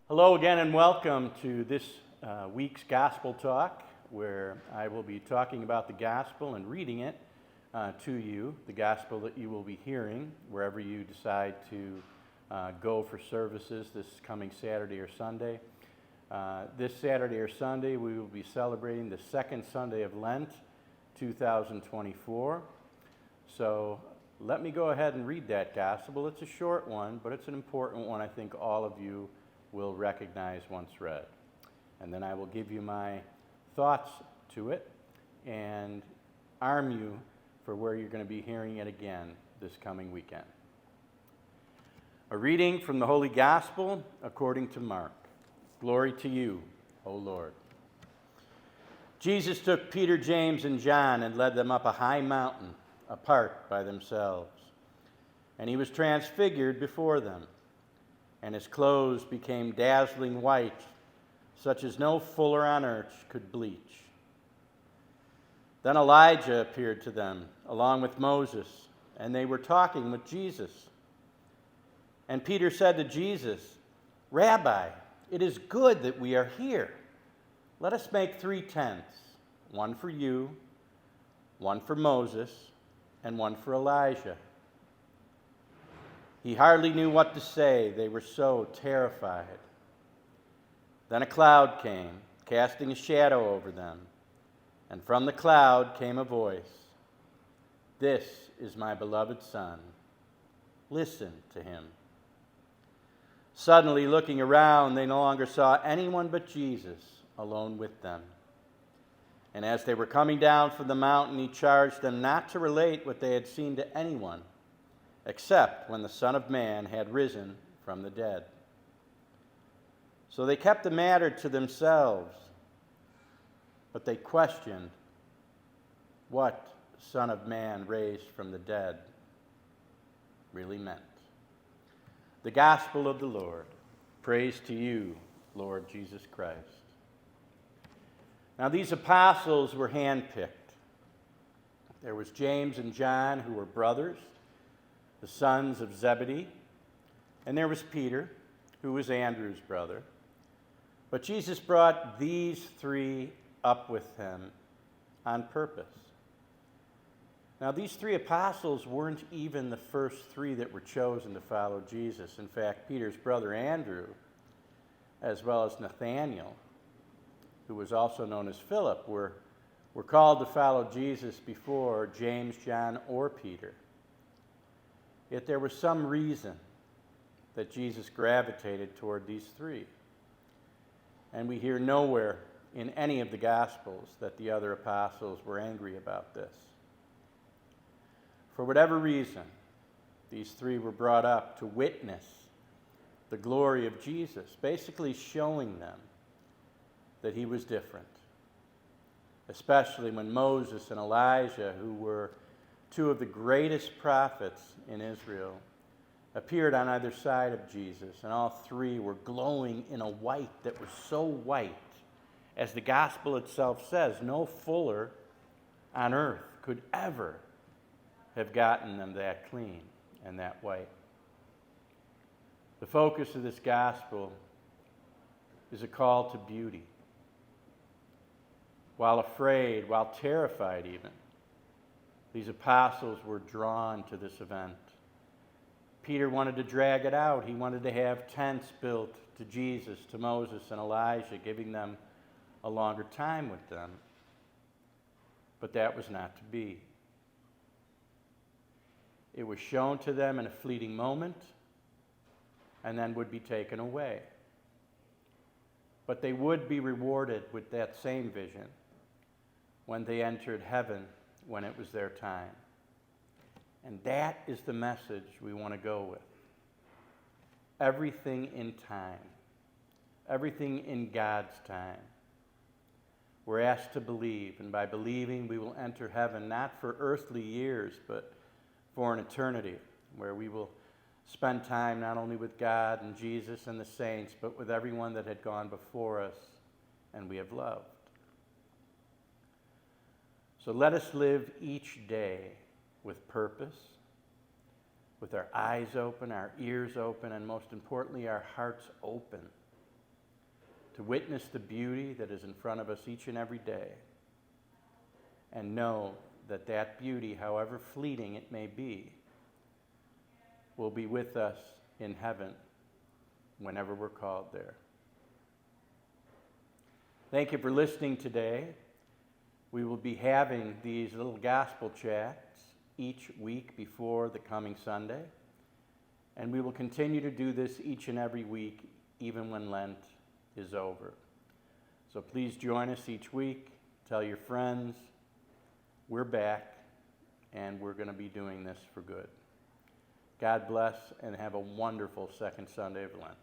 Hello again and welcome to this week's Gospel Talk, where I will be talking about the Gospel and reading it to you, the Gospel that you will be hearing wherever you decide to go for services this coming Saturday or Sunday. This Saturday or Sunday we will be celebrating the second Sunday of Lent, 2024. So let me go ahead and read that Gospel. It's a short one, but it's an important one I think all of you will recognize once read. And then I will give you my thoughts to it and arm you for where you're going to be hearing it again this coming weekend. A reading from the Holy Gospel according to Mark. Glory to you, O Lord. Jesus took Peter, James, and John and led them up a high mountain apart by themselves. And he was transfigured before them. And his clothes became dazzling white, such as no fuller on earth could bleach. Then Elijah appeared to them, along with Moses, and they were talking with Jesus. And Peter said to Jesus, "Rabbi, it is good that we are here. Let us make 3 tents, one for you, one for Moses, and one for Elijah." He hardly knew what to say. They were so terrified. Then a cloud came, casting a shadow over them. And from the cloud came a voice, "This is my beloved Son. Listen to him." Suddenly, looking around, they no longer saw anyone but Jesus alone with them. And as they were coming down from the mountain, he charged them not to relate what they had seen to anyone, except when the Son of Man had risen from the dead. So they kept the matter to themselves, but they questioned what Son of Man raised from the dead really meant. The Gospel of the Lord. Praise to you, Lord Jesus Christ. Now these apostles were handpicked. There was James and John, who were brothers, the sons of Zebedee, and there was Peter, who was Andrew's brother. But Jesus brought these 3 up with him on purpose. Now, these 3 apostles weren't even the first 3 that were chosen to follow Jesus. In fact, Peter's brother Andrew, as well as Nathanael, who was also known as Philip, were called to follow Jesus before James, John, or Peter. Yet there was some reason that Jesus gravitated toward these 3. And we hear nowhere in any of the Gospels that the other apostles were angry about this. For whatever reason, these 3 were brought up to witness the glory of Jesus, basically showing them that he was different, especially when Moses and Elijah, who were 2 of the greatest prophets in Israel, appeared on either side of Jesus, and all 3 were glowing in a white that was so white, as the gospel itself says, no fuller on earth could ever have gotten them that clean and that white. The focus of this gospel is a call to beauty. While afraid, while terrified even, these apostles were drawn to this event. Peter wanted to drag it out. He wanted to have tents built to Jesus, to Moses, and Elijah, giving them a longer time with them. But that was not to be. It was shown to them in a fleeting moment and then would be taken away. But they would be rewarded with that same vision when they entered heaven, when it was their time. And that is the message we want to go with. Everything in time. Everything in God's time. We're asked to believe, and by believing we will enter heaven not for earthly years, but for an eternity, where we will spend time not only with God and Jesus and the saints, but with everyone that had gone before us and we have loved. So let us live each day with purpose, with our eyes open, our ears open, and most importantly, our hearts open to witness the beauty that is in front of us each and every day, and know that that beauty, however fleeting it may be, will be with us in heaven whenever we're called there. Thank you for listening today. We will be having these little gospel chats each week before the coming Sunday, and we will continue to do this each and every week, even when Lent is over. So please join us each week. Tell your friends. We're back, and we're going to be doing this for good. God bless, and have a wonderful second Sunday of Lent.